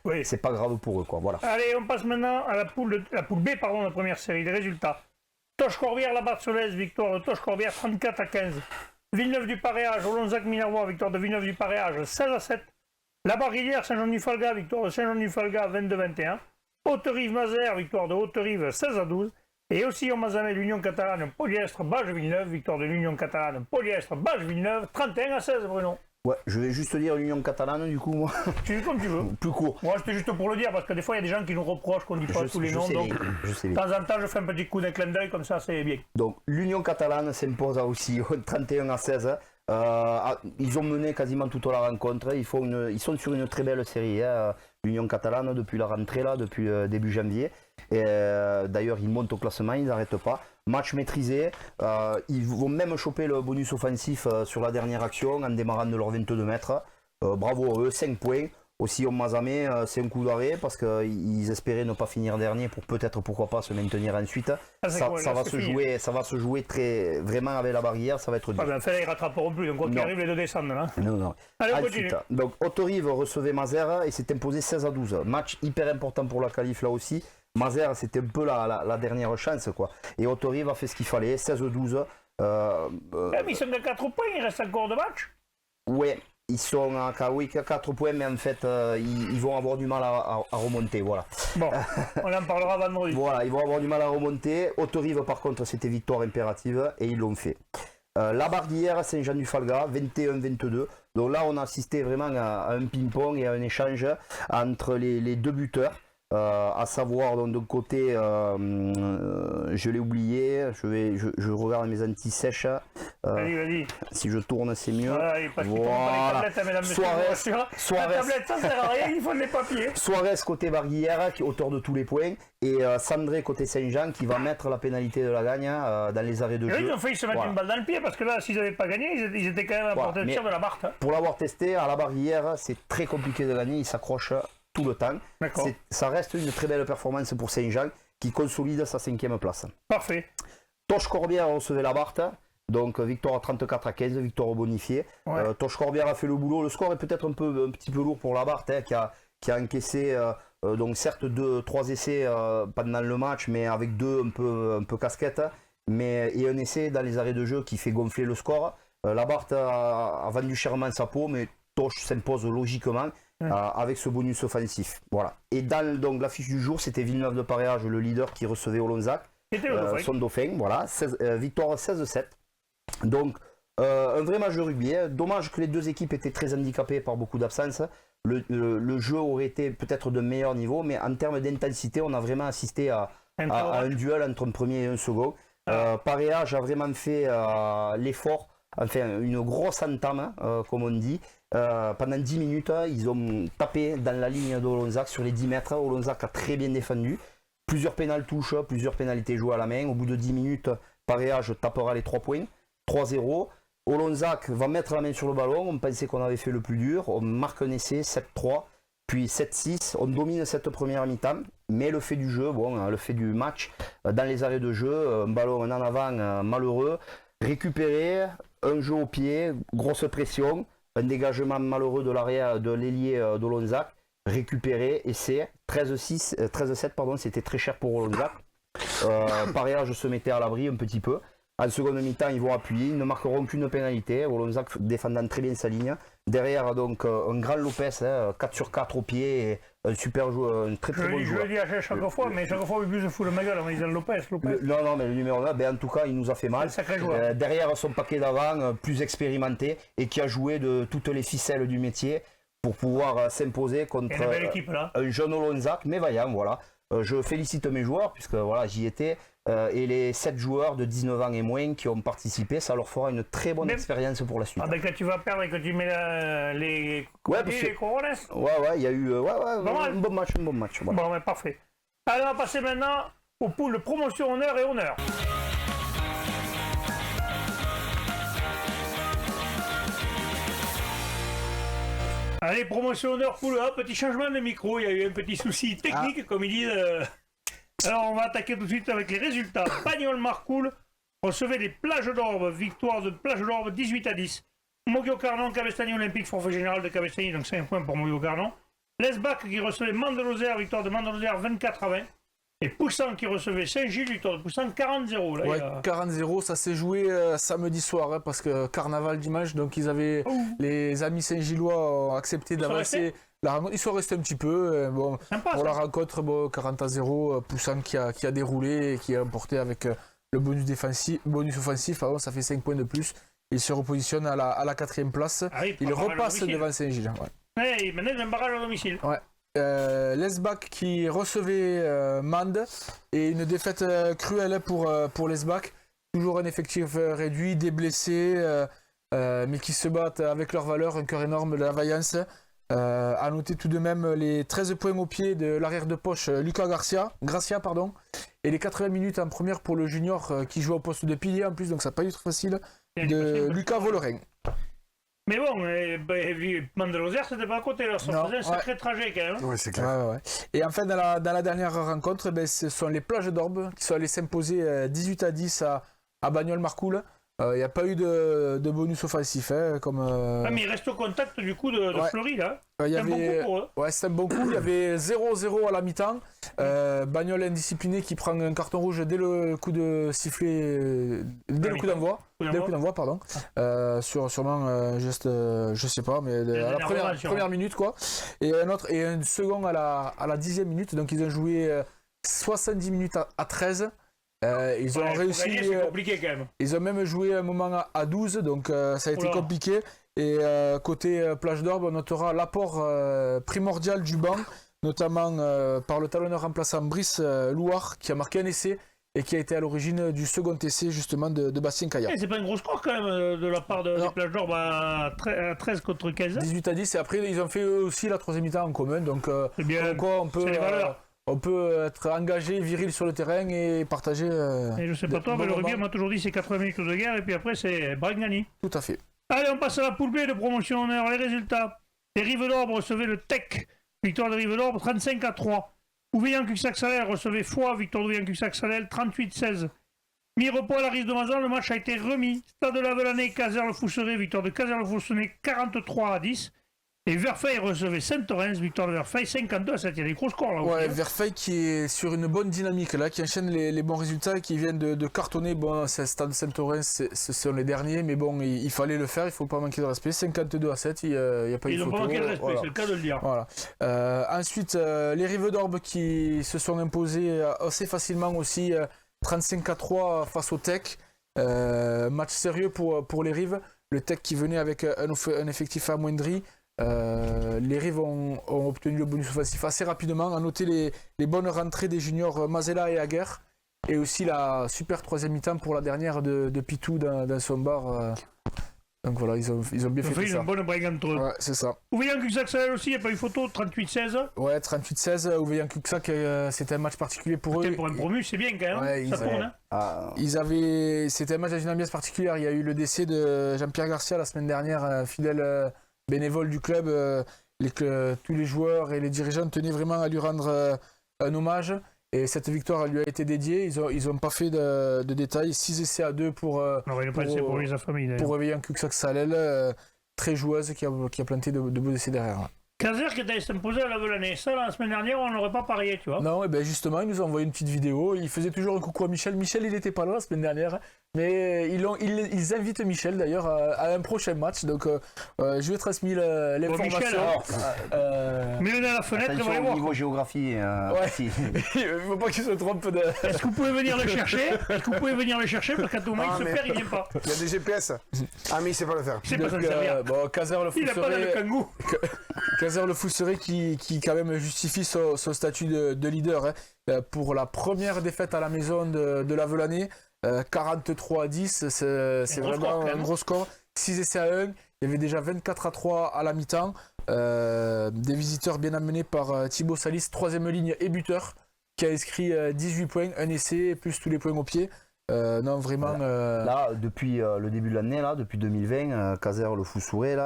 Oui. c'est pas grave pour eux, quoi. Voilà. Allez, on passe maintenant à la poule B, pardon, la première série. Les résultats. Toche-Corbière, la Barcelone, victoire de Toche-Corbière 34-15. Villeneuve-du-Paréage, Olonzac-Minervois, victoire de Villeneuve-du-Paréage 16-7. La Barguilière, Saint-Jean-du-Falga, victoire de Saint-Jean-du-Falga 22-21. Haute-Rive-Mazères, victoire de Haute-Rive 16-12. Et aussi en Mazamet, l'Union catalane, Polyestre, Bâche-Villeneuve, victoire de l'Union catalane, Polyestre, Bâche-Villeneuve 31-16, Bruno. Ouais, je vais juste dire l'Union catalane, du coup, moi. Tu dis comme tu veux. Plus court. Moi, c'était juste pour le dire, parce que des fois, il y a des gens qui nous reprochent qu'on ne dit pas tous les noms. Donc, je sais de bien. temps en temps, je fais un petit coup d'un clin d'œil, comme ça, c'est bien. Donc, l'Union catalane s'impose aussi 31-16. Ils ont mené quasiment toute la rencontre. Ils sont sur une très belle série, hein, l'Union catalane, depuis la rentrée, là, depuis début janvier. Et d'ailleurs, ils montent au classement, ils n'arrêtent pas. Match maîtrisé. Ils vont même choper le bonus offensif sur la dernière action en démarrant de leurs 22 mètres. Bravo à eux, 5 points. Aussi, au Mazamet, c'est un coup d'arrêt parce qu'ils espéraient ne pas finir dernier pour peut-être, pourquoi pas, se maintenir ensuite. Ça va se jouer très, vraiment avec la barrière, ça va être dur. Ben, fait, ils rattraperont plus, donc quoi qu'il arrive, les deux descendent. Là. Non. Allez, on ensuite, continue. donc, Haute-Rive recevait Mazères et s'est imposé 16-12. Match hyper important pour la qualif là aussi. Mazères, c'était un peu la dernière chance, quoi. Et Haute-Rive a fait ce qu'il fallait, 16-12. Mais ils sont à 4 points, il reste encore 2 matchs. Ouais. Ils sont à 4 points, mais en fait, ils vont avoir du mal à remonter. Voilà. Bon, on en parlera vendredi. Voilà, ils vont avoir du mal à remonter. Haute-Rive, par contre, c'était victoire impérative et ils l'ont fait. La Barguillère, Saint-Jean-du-Falga, 21-22. Donc là, on a assisté vraiment à un ping-pong et à un échange entre les deux buteurs. À savoir, donc, d'un côté, je l'ai oublié, je regarde mes anti-sèches. Vas-y. Si je tourne, c'est mieux. Parce qu'ils tournent pas les tablettes, mesdames, messieurs. La tablette, ça sert à rien, il faut les papiers. Suarez côté Barguillère, qui est auteur de tous les points, et Sandré côté Saint-Jean, qui va mettre la pénalité de la gagne dans les arrêts de jeu. Ils ont failli se mettre une balle dans le pied, parce que là, s'ils n'avaient pas gagné, ils étaient quand même à portée de tir de la Barthe. Pour l'avoir testé, à la Barguillère, c'est très compliqué de gagner, ils s'accrochent tout le temps. Ça reste une très belle performance pour Saint-Jean, qui consolide sa 5e place. Parfait. Toche-Corbière recevait la Barthe. Donc victoire 34-15, victoire bonifiée. Ouais. Toche-Corbière a fait le boulot. Le score est peut-être un petit peu lourd pour la Barthe, hein, qui a encaissé donc certes 3 essais pendant le match, mais avec 2 un peu casquettes, et un essai dans les arrêts de jeu qui fait gonfler le score. La Barthe a vendu chèrement sa peau, mais Toche s'impose logiquement avec ce bonus offensif. Voilà. Et dans donc l'affiche du jour, c'était Villeneuve-de-Paréage, le leader, qui recevait Olonzac. Son dauphin, voilà. Victoire 16-7. Donc, un vrai match de rugby. Hein. Dommage que les deux équipes étaient très handicapées par beaucoup d'absences. Le jeu aurait été peut-être de meilleur niveau, mais en termes d'intensité, on a vraiment assisté à un duel entre un premier et un second. Paréage a vraiment fait l'effort, enfin une grosse entame, comme on dit. Pendant 10 minutes, ils ont tapé dans la ligne d'Olonzac sur les 10 mètres. Olonzac a très bien défendu. Plusieurs pénales touches, plusieurs pénalités jouées à la main. Au bout de 10 minutes, Paréage tapera les 3 points. 3-0. Olonzac va mettre la main sur le ballon. On pensait qu'on avait fait le plus dur. On marque un essai, 7-3, puis 7-6. On domine cette première mi-temps. Mais le fait du jeu, le fait du match, dans les arrêts de jeu, un ballon en avant malheureux, récupéré, un jeu au pied, grosse pression, un dégagement malheureux de l'arrière de l'ailier d'Olonzac, récupéré, essai, 13-7, c'était très cher pour Olonzac. Paréage se mettait à l'abri un petit peu. En seconde mi-temps, ils vont appuyer, ils ne marqueront qu'une pénalité. Olonzac défendant très bien sa ligne. Derrière, donc, un grand Lopez, 4 sur 4 au pied, et un super joueur, un très bon joueur. Je le dis à chaque fois, mais chaque fois, plus je fous le ma gueule en disant Lopez. Non, mais le numéro 9, en tout cas, il nous a fait mal. Sacré joueur. Derrière, son paquet d'avant, plus expérimenté, et qui a joué de toutes les ficelles du métier pour pouvoir s'imposer contre un jeune Olonzac, mais vaillant, voilà. Je félicite mes joueurs, puisque voilà, j'y étais. Et les 7 joueurs de 19 ans et moins qui ont participé, ça leur fera une très bonne expérience pour la suite. Ah ben quand tu vas perdre et que tu mets les couronnes. Ouais, il y a eu un bon match. Voilà. Bon, parfait. Alors on va passer maintenant aux poules de promotion honneur et honneur. Allez, promotion d'heure poule A, petit changement de micro, il y a eu un petit souci technique, comme ils disent. Alors on va attaquer tout de suite avec les résultats. Bagnoles-Marcoule recevait les Plages d'Orbe, victoire de Plages d'Orbe 18-10. Moguio-Carnon, Cabestany Olympique, forfait général de Cabestany, donc 5 points pour Moguio-Carnon. L'Esbac qui recevait Mande-Lozère, victoire de Mande-Lozère 24-20. Et Poussan qui recevait Saint-Gilles, victoire de Poussan 40-0. Ouais, 40-0, ça s'est joué samedi soir, hein, parce que carnaval dimanche, donc les amis Saint-Gillois ont accepté d'avancer la rencontre. Ils sont restés un petit peu. Sympa, pour ça. la rencontre, 40-0, Poussan qui a déroulé et qui a emporté avec le bonus offensif, ça fait 5 points de plus. Il se repositionne à la 4e place. Ah oui, Il repasse devant Saint-Gilles. Ouais, maintenant il y a un barrage à domicile. Ouais. L'Esbac qui recevait Mende et une défaite cruelle pour l'Esbac. Toujours un effectif réduit, des blessés, mais qui se battent avec leur valeur, un cœur énorme de la vaillance. À noter tout de même les 13 points au pied de l'arrière de poche Lucas Gracia, et les 80 minutes en première pour le junior qui joue au poste de pilier en plus, donc ça n'a pas eu trop facile, de Lucas Vollerin. Mais bon, Mande-Lozère, c'était pas à côté, là. Ça faisait un sacré trajet quand même. Oui, c'est clair. Ouais. Et enfin, dans la dernière rencontre, ce sont les Plages d'Orbe qui sont allées s'imposer 18-10 à Bagnoles-Marcoule. Il n'y a pas eu de bonus offensif. Comme, mais il reste au contact du coup de Fleury, là. C'est un bon coup pour eux. Ouais, c'est un bon coup. Il y avait 0-0 à la mi-temps. Bagnoles indiscipliné qui prend un carton rouge dès le coup de sifflet, dès le coup d'envoi. Sûrement juste, je sais pas, mais à la première minute quoi. Et un second à la 10e minute. Donc ils ont joué 70 minutes à 13. Ils ont réussi. Gagner, c'est compliqué quand même. Ils ont même joué un moment à 12, donc ça a été compliqué. Et côté Plage d'Orbe, on notera l'apport primordial du banc, notamment par le talonneur remplaçant Brice Louard, qui a marqué un essai et qui a été à l'origine du second essai justement de Bastien Caillard. C'est pas un gros score quand même de la part des Plages d'Orbe à 13 contre 15. 18-10, et après ils ont fait eux aussi la troisième mi-temps en commun, donc quoi, on peut être engagé, viril sur le terrain et partager. Et je sais pas toi, mais le rugby m'a toujours dit c'est 80 minutes de guerre et puis après c'est Bragnani. Tout à fait. Allez, on passe à la poule B de promotion honneur. Les résultats. Les Rives d'Orbe recevaient le Tech. Victoire de Rives d'Orbe 35-3. Ouveillan-Cuxac-Salel recevait Foix. Victoire d'Ouveillan-Cuxac-Salel 38-16. Mirepoix à la Rive de Mazan, le match a été remis. Stade de Lavelanet, Caser-le-Fousseret. Victoire de Caser-le-Fousseret 43-10. Et Verfeil recevait Saint-Orens, victoire de Verfeil 52-7. Il y a des gros scores là. Ouais, Verfeil qui est sur une bonne dynamique là, qui enchaîne les bons résultats et qui viennent de cartonner. Bon, c'est Stade Saint-Orens, ce sont les derniers, mais bon, il fallait le faire, il ne faut pas manquer de respect. 52-7, il n'y a pas eu de photo. Ils n'ont pas manqué de respect, c'est le cas de le dire. Voilà. Ensuite, les Rives d'Orbe qui se sont imposés assez facilement aussi, 35-3 face au Tech. Match sérieux pour les Rives. Le Tech qui venait avec un effectif amoindri. Les Rives ont obtenu le bonus offensif assez rapidement. À noter les bonnes rentrées des juniors Mazella et Aguerre, et aussi la super troisième mi-temps pour la dernière de Pitou dans son bar. Donc voilà, ils ont bien fait ça. Une bonne break entre eux. Ouais, c'est ça. Ouveillan-Cuxac-Salel aussi, il n'y a pas eu photo, 38-16. Ouais, 38-16. Ouveillan-Cuxac, c'était un match particulier pour eux. Pour un promu, c'est bien quand même. Ouais, ça tourne. C'était un match dans une ambiance particulière. Il y a eu le décès de Jean-Pierre Garcia la semaine dernière, fidèle bénévole du club. Tous les joueurs et les dirigeants tenaient vraiment à lui rendre un hommage. Et cette victoire lui a été dédiée. Ils n'ont pas fait de détails. 6 essais à 2 pour Ouveillan-Cuxac-Salel. Très joueuse qui a planté de beaux essais derrière. Caser qui était imposé à Lavelanet. Ça, la semaine dernière, on n'aurait pas parié, tu vois. Non, et ben justement, il nous a envoyé une petite vidéo. Il faisait toujours un coucou à Michel. Michel, il n'était pas là la semaine dernière. Mais ils invitent Michel d'ailleurs à un prochain match. Donc, je lui ai transmis l'information. Mais on est à la fenêtre, attention et au niveau géographie. Il ne faut pas qu'il se trompe de. Est-ce que vous pouvez venir le chercher? Parce qu'à tout moment, il se perd, il ne vient pas. Il y a des GPS. Ah, mais il ne sait pas le faire. C'est pas ça, rien. Caser-le-Fousseret. Il n'a pas le kangou. Caser-le-Fousseret qui quand même justifie son statut de leader. Pour la première défaite à la maison de Lavelanet. 43-10, c'est vraiment un gros score. 6 essais à 1, il y avait déjà 24-3 à la mi-temps. Des visiteurs bien amenés par Thibaut Salis, troisième ligne et buteur, qui a inscrit 18 points, un essai, plus tous les points au pied. Non, vraiment. Là, depuis le début de l'année, depuis 2020, Caser-le-Fousseret,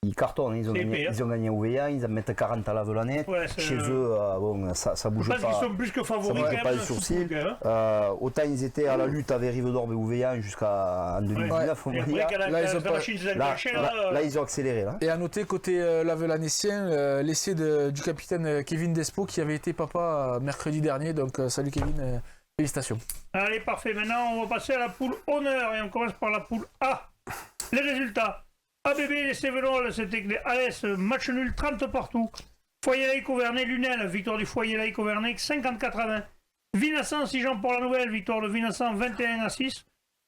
ils cartonnent. Ils ont gagné OVA, ils en mettent 40 à la Velanette. Ouais, Chez eux, bon, ça bouge pas. Je pense qu'ils sont plus que favoris Ça quand pas même. le sourcil. Autant ils étaient à la lutte avec Rive-d'Orbe et OVA jusqu'en 2019. Et après, Là, ils ont accéléré. Là. Et à noter, côté Lavelanécien, l'essai du capitaine Kevin Despo qui avait été papa mercredi dernier. Donc, salut Kevin, félicitations. Allez, parfait. Maintenant, on va passer à la poule honneur et on commence par la poule A. Les résultats. ABB, les Cévenols, c'était que les Alès, match nul 30 partout. Foyer Laïc-Auvernay, Lunel, victoire du Foyer Laïc-Auvernay, 50-80. Vinassan, Sijan pour la nouvelle, victoire de Vinassan, 21-6.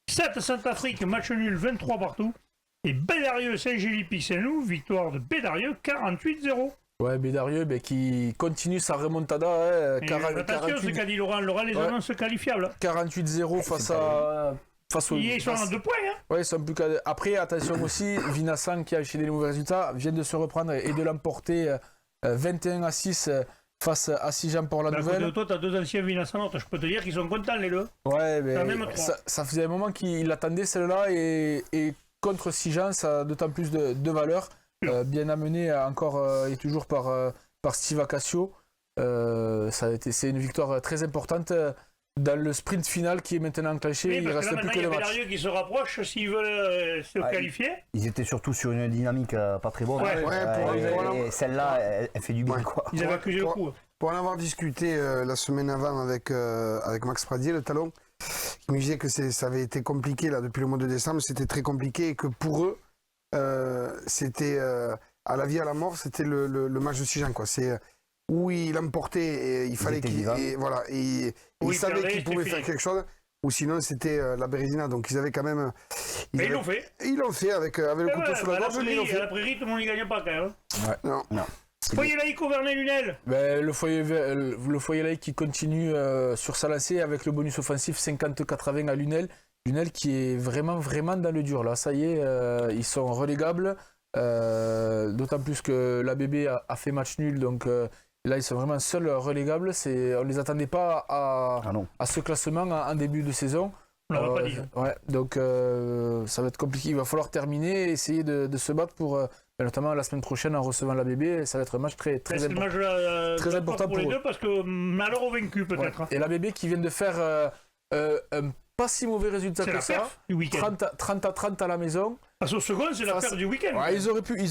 7 Saint-Afrique, match nul 23 partout. Et Bédarieux, Saint-Gély-Saint-Loup, victoire de Bédarieux, 48-0. Ouais, Bédarieux qui continue sa remontada. Attention, ce qu'a dit Laurent, les annonces qualifiables. 48-0 face aux. Ils sont à 2 points. Hein. Ouais, ils sont plus qu'à... Après, attention aussi, Vinassan qui a enchaîné les mauvais résultats vient de se reprendre et de l'emporter 21-6 face à Sijan pour la nouvelle. Toi, tu as 2 anciens Vinassan, je peux te dire qu'ils sont contents les deux. Ouais, mais ça faisait un moment qu'il attendait celle-là et contre Sijan, ça a d'autant plus de valeur. Bien amené encore et toujours par Steve Acacio. C'est une victoire très importante dans le sprint final qui est maintenant enclenché. Oui, il reste plus que le match. Il y a Bédarieux qui se rapproche s'ils veulent se qualifier. Ils étaient surtout sur une dynamique pas très bonne. Et celle-là, elle fait du bien. Quoi. Ils avaient accusé le coup. Pour en avoir discuté la semaine avant avec Max Pradier, le talon, qui me disait que ça avait été compliqué là, depuis le mois de décembre, c'était très compliqué et que pour eux, c'était à la vie à la mort, c'était le match de Sijan, quoi. C'est où il emportait et il fallait qu'il voilà et il savait qu'il pouvait faire quelque chose, ou sinon c'était la Bérésina. Donc ils avaient quand même ils l'ont fait. Ils l'ont fait avec le couteau sur la gorge. À la prairie, tout le monde n'y gagne pas quand même. Ouais. Non. Foyer Laïc Auvernay Lunel. Le foyer Laïc qui continue sur sa lancée avec le bonus offensif 50-80 à Lunel. Lunel qui est vraiment dans le dur là. Ça y est, ils sont relégables. D'autant plus que l'ABB a fait match nul, donc là ils sont vraiment seuls relégables. On ne les attendait pas à ce classement en début de saison. On l'aurait pas dit. Ouais, donc ça va être compliqué. Il va falloir terminer et essayer de se battre pour notamment la semaine prochaine en recevant l'ABB. Ça va être un match très important. Très important pour les deux parce que malheur au vaincu peut-être. Ouais. Et l'ABB qui vient de faire un pas si mauvais résultat que ça. 30-30 à la maison. Parce qu'au second, c'est la perte du week-end. Ouais,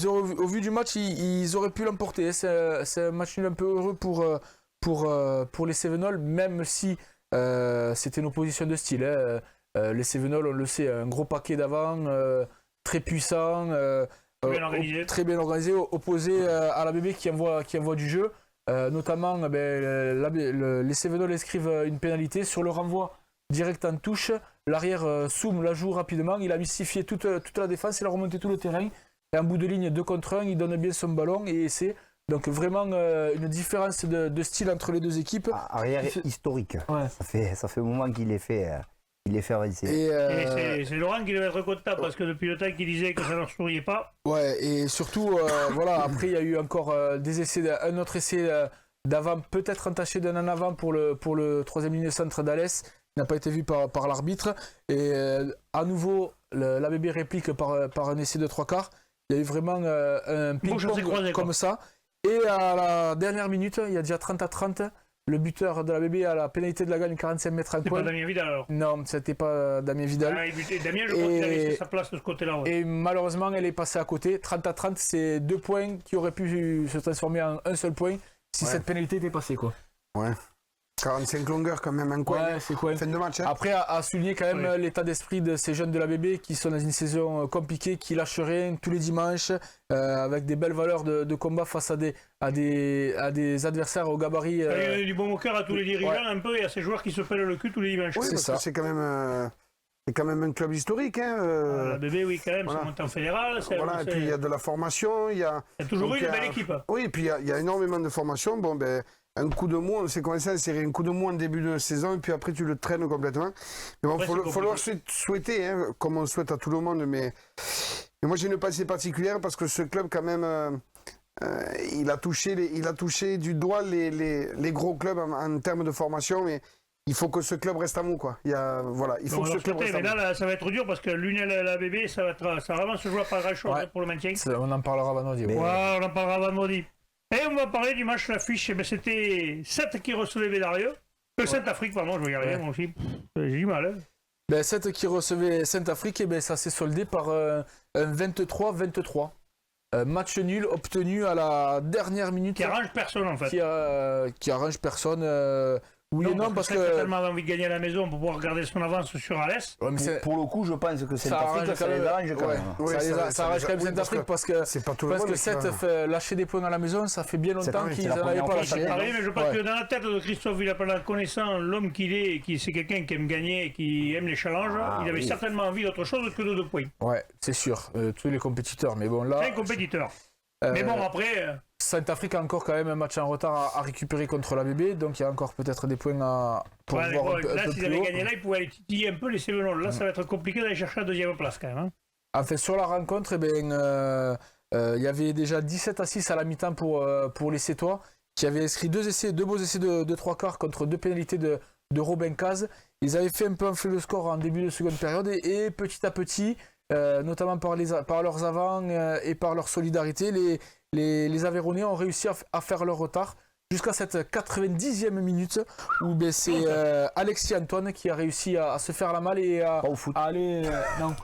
au vu du match, ils auraient pu l'emporter. C'est un match nul un peu heureux pour les Cévenols, même si c'était une opposition de style. Les Cévenols, on le sait, un gros paquet d'avant, très puissant, très bien organisé, opposé à l'ABB qui envoie du jeu. Notamment, les Cévenols inscrivent une pénalité sur le renvoi direct en touche. L'arrière Soum la joue rapidement. Il a mystifié toute la défense, il a remonté tout le terrain. Et en bout de ligne, 2 contre 1, il donne bien son ballon et c'est donc vraiment une différence de style entre les deux équipes. Arrière historique. Ouais. Ça fait un moment qu'il les fait. Il les fait avancer. Et c'est Laurent qui devait être content parce que depuis le temps qu'il disait que ça ne leur souriait pas. Ouais, et surtout, voilà, après il y a eu encore des essais, un autre essai d'avant, peut-être entaché d'un en avant pour le troisième ligne centre d'Alès. N'a pas été vu par l'arbitre. Et à nouveau, l'ABB réplique par un essai de 3/4. Il y a eu vraiment un ping-pong comme ça. Et à la dernière minute, il y a déjà 30-30. Le buteur de l'ABB a la pénalité de la gagne 45 mètres en coin. C'était pas Damien Vidal alors? Non, c'était pas Damien Vidal. Damien, je crois qu'il a laissé sa place de ce côté-là. Ouais. Et malheureusement, elle est passée à côté. 30-30, c'est 2 points qui auraient pu se transformer en un seul point si cette pénalité était passée, quoi. Ouais. 45 longueurs quand même, un coin. Ouais, c'est quoi. Fin de match. Hein. Après, à souligner quand même l'état d'esprit de ces jeunes de l'ABB qui sont dans une saison compliquée, qui lâchent rien tous les dimanches, avec des belles valeurs de combat face à des adversaires au gabarit. Il y a du bon au cœur à tous les dirigeants un peu et à ces joueurs qui se pèlent le cul tous les dimanches. Oui, c'est ça. C'est quand même un club historique. Hein, l'ABB, oui, quand même, c'est monté en fédéral. Voilà, et puis il y a de la formation. Il y a toujours eu une belle équipe. Oui, et puis il y a énormément de formation. Bon, ben. Un coup de mou, on sait comment ça, c'est un coup de mou en début de saison et puis après tu le traînes complètement. Mais bon, il va falloir souhaiter, hein, comme on souhaite à tout le monde, mais moi j'ai une pensée particulière parce que ce club quand même, il a touché du doigt les gros clubs en termes de formation, mais il faut que ce club reste à vous, quoi. Il faut que ce club reste à vous. Mais là, ça va être dur parce que l'Union et la BB, ça va vraiment se jouer à pas grand-chose pour le maintien. On en parlera vendredi. Ouais, on en parlera vendredi. Et on va parler du match l'affiche. C'était 7 qui recevait Bédarieux. Sainte-Afrique, pardon, je vais y arriver, moi aussi. J'ai du mal. Ben, 7 qui recevait Sainte-Afrique, et ben, ça s'est soldé par un 23-23. Match nul obtenu à la dernière minute. Qui arrange personne en fait. Qui arrange personne. Oui et non, parce que. a tellement envie de gagner à la maison pour pouvoir regarder son avance sur Alès. Ouais, pour le coup, je pense que Sainte-Afrique, ça les arrange quand même. Ouais, ça arrange quand même Sainte-Afrique parce que 7 fait lâcher des points à la maison, ça fait bien longtemps qu'ils n'en avaient pas lâché. Mais je pense que dans la tête de Christophe Villapalade, connaissant l'homme qu'il est, c'est quelqu'un qui aime gagner, qui aime les challenges, il avait certainement envie d'autre chose que de 2 points. Ouais, c'est sûr. Tous les compétiteurs, mais bon là. C'est un compétiteur. Mais bon, après. Sainte-Afrique a encore quand même un match en retard à récupérer contre la BB, donc il y a encore peut-être des points pour voir un peu là, s'ils avaient plus haut. gagné là, ils pouvaient aller titiller un peu les Cévenons. Là, ça va être compliqué d'aller chercher la 2e place quand même. Hein. Enfin, sur la rencontre, il y avait déjà 17-6 à la mi-temps pour les Sétois, qui avaient inscrit 2 beaux essais de 3 quarts contre 2 pénalités de Robin Caz. Ils avaient fait un peu enfler le score en début de seconde période et petit à petit, notamment par leurs avants et par leur solidarité, les Aveyronnais ont réussi à faire leur retard jusqu'à cette 90e minute où c'est Alexis Antoine qui a réussi à se faire la malle et à aller non,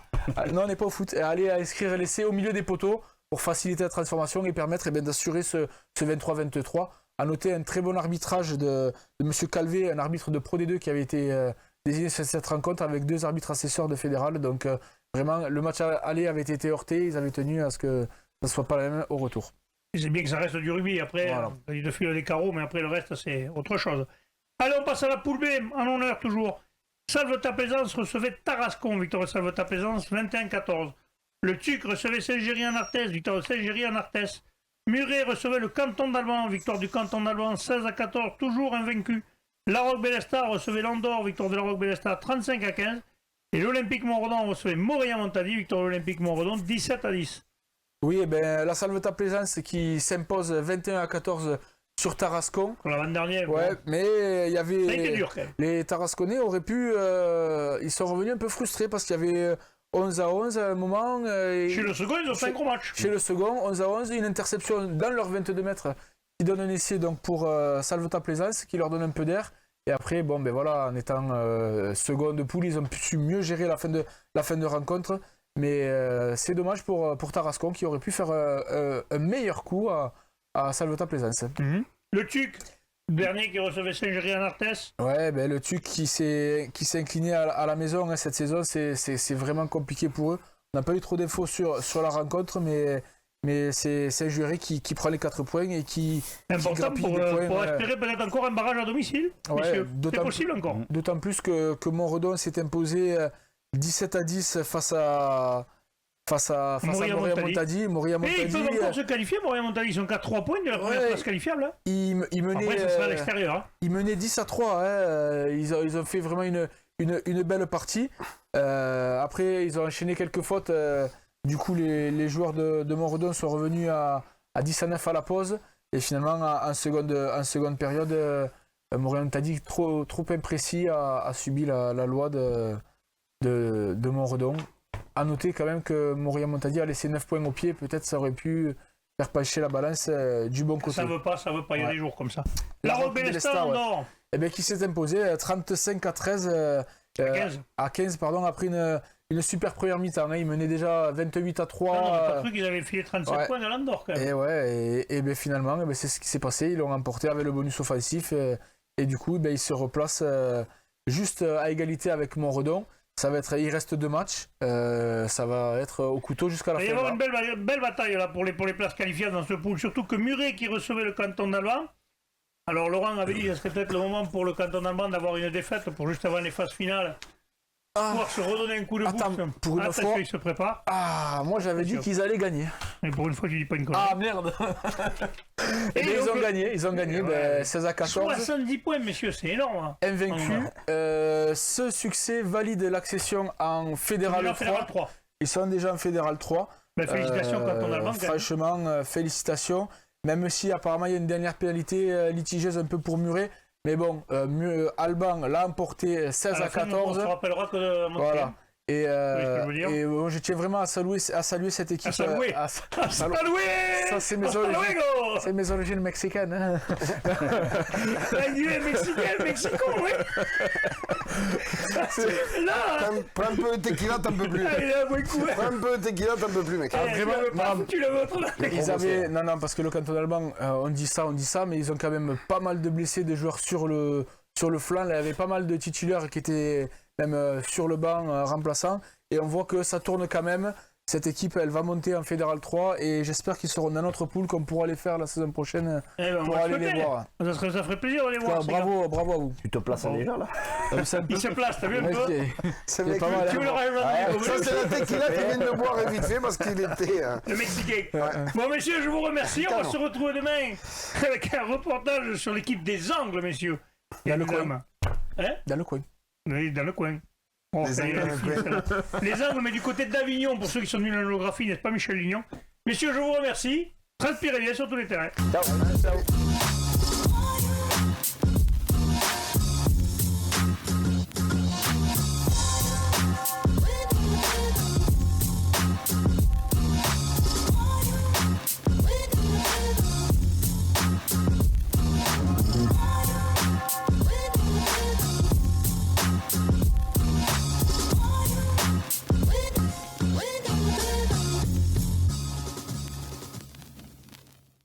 on n'est pas au foot, et à aller inscrire l'essai au milieu des poteaux pour faciliter la transformation et permettre d'assurer ce 23-23. À noter un très bon arbitrage de M. Calvé, un arbitre de Pro D2 qui avait été désigné sur cette rencontre avec 2 arbitres assesseurs de fédéral. Donc vraiment, le match aller avait été heurté, ils avaient tenu à ce que ça ne soit pas la même au retour. C'est bien que ça reste du rugby, après, il te file des carreaux, mais après le reste, c'est autre chose. Allez, on passe à la poule B, en honneur toujours. Salvetat-Plaisance recevait Tarascon, victoire de Salvetat-Plaisance, 21-14. Le TUC recevait Saint-Géry en Arthès, victoire de Saint-Géry en Arthès. Muret recevait le Canton d'Alban, victoire du Canton d'Alban, 16-14, toujours invaincu. La Roque-Bellestar recevait l'Andorre, victoire de la Roque-Bellestar, 35-15. Et l'Olympique Montredon recevait Montréal-Montady, victoire de l'Olympique Montredon, 17-10. Oui, la Salvetat-Plaisance qui s'impose 21-14 sur Tarascon. Pour l'avant-dernière. Ouais, mais il y avait. Ça a été dur quand même. Les Tarasconnais auraient pu. Ils sont revenus un peu frustrés parce qu'il y avait 11-11 à un moment. Chez le second, ils ont fait un gros match. Chez le second, 11-11, une interception dans leurs 22 mètres qui donne un essai donc, pour Salvetat-Plaisance qui leur donne un peu d'air. Et après, en étant second de poule, ils ont su mieux gérer la fin de rencontre. Mais c'est dommage pour Tarascon qui aurait pu faire un meilleur coup à Salvetat-Plaisance. Le TUC, dernier qui recevait Saint-Géry en Arthès. Ouais, le TUC qui s'est incliné à la maison cette saison, c'est vraiment compliqué pour eux. On n'a pas eu trop d'infos sur la rencontre, mais c'est Saint-Géry qui prend les 4 points et qui important pour espérer peut-être encore un barrage à domicile. Ouais, c'est possible encore. D'autant plus que Montredon s'est imposé 17-10 face à Montady. Et ils peuvent encore se qualifier, Montréal-Montady. Ils sont qu'à 3 points de la première place qualifiable. Hein. Ils menaient, après, ce sera à l'extérieur. Hein. Ils menaient 10-3. Ils ont fait vraiment une belle partie. Après, ils ont enchaîné quelques fautes. Du coup, les joueurs de Montredon sont revenus à 10-9 à la pause. Et finalement, en seconde période, Montréal-Montady, trop imprécis, a subi la loi de Montredon. A noter quand même que Montréal-Montady a laissé 9 points au pied, peut-être ça aurait pu faire pencher la balance du bon côté. Ça veut pas, il y a des jours comme ça. La Roque-Bellestar, non. Qui s'est imposé 35-13 à 15 après une super première mi-temps. Hein. Ils menaient déjà 28-3. Pas cru qu'ils avaient filé 37 points à l'Andorre quand même. Et finalement, c'est ce qui s'est passé. Ils l'ont remporté avec le bonus offensif et du coup, ils se replacent juste à égalité avec Montredon. Il reste 2 matchs, ça va être au couteau jusqu'à la fin. Il va y avoir une belle bataille là, pour les places qualifiées dans ce pool, surtout que Muret qui recevait le Canton d'Alban. Alors Laurent avait dit que ce serait peut-être le moment pour le Canton d'Alban d'avoir une défaite pour juste avant les phases finales. Pouvoir se redonner un coup de boost. Pour une fois, ils se préparent. Moi j'avais dit qu'ils allaient gagner. Mais pour une fois, tu dis pas une connerie. Ah merde. Ils ont gagné 16-14. 70 points, messieurs, c'est énorme. Hein. Invaincus. Ce succès valide l'accession en Fédéral 3. Ils sont déjà en Fédéral 3. Félicitations Canton d'Alban. Franchement, félicitations. Même si apparemment il y a une dernière pénalité litigieuse un peu pour Muret. Mais bon, Alban l'a emporté 16 à 14. On se rappellera que Voilà. Et, je peux vous dire. je tiens vraiment à saluer cette équipe. Saluer. Ça, c'est mes origines mexicaines. Hein. Mexicain, oui. Là, Prends un peu de tequila, t'en peux plus. Prends un peu de tequila, t'en peux plus, mec. Tu le vôtre là. Ils avaient, non, parce que le canton d'Alban, on dit ça, mais ils ont quand même pas mal de blessés, des joueurs sur le flanc. Là, il y avait pas mal de titulaires qui étaient même sur le banc remplaçants. Et on voit que ça tourne quand même. Cette équipe, elle va monter en Fédéral 3 et j'espère qu'ils seront dans notre pool qu'on pourra les faire la saison prochaine pour aller les voir. Ça ferait plaisir de les voir. Bravo à vous. Tu te places déjà là. Il se place, t'as vu un peu. C'est mec, pas mal, Tu veux le rajouter? ça, c'est la tequila qui vient de boire vite fait parce qu'il était. Le Mexicain. Bon, messieurs, je vous remercie. On va se retrouver demain avec un reportage sur l'équipe des Angles, messieurs. Dans le coin. Dans le coin. Oui, dans le coin. Bon, les Angles, mais du côté d'Avignon, pour ceux qui sont nuls en géographie, n'est-ce pas, Michel Lignon? Messieurs, je vous remercie. Transpirez bien sur tous les terrains. Ciao.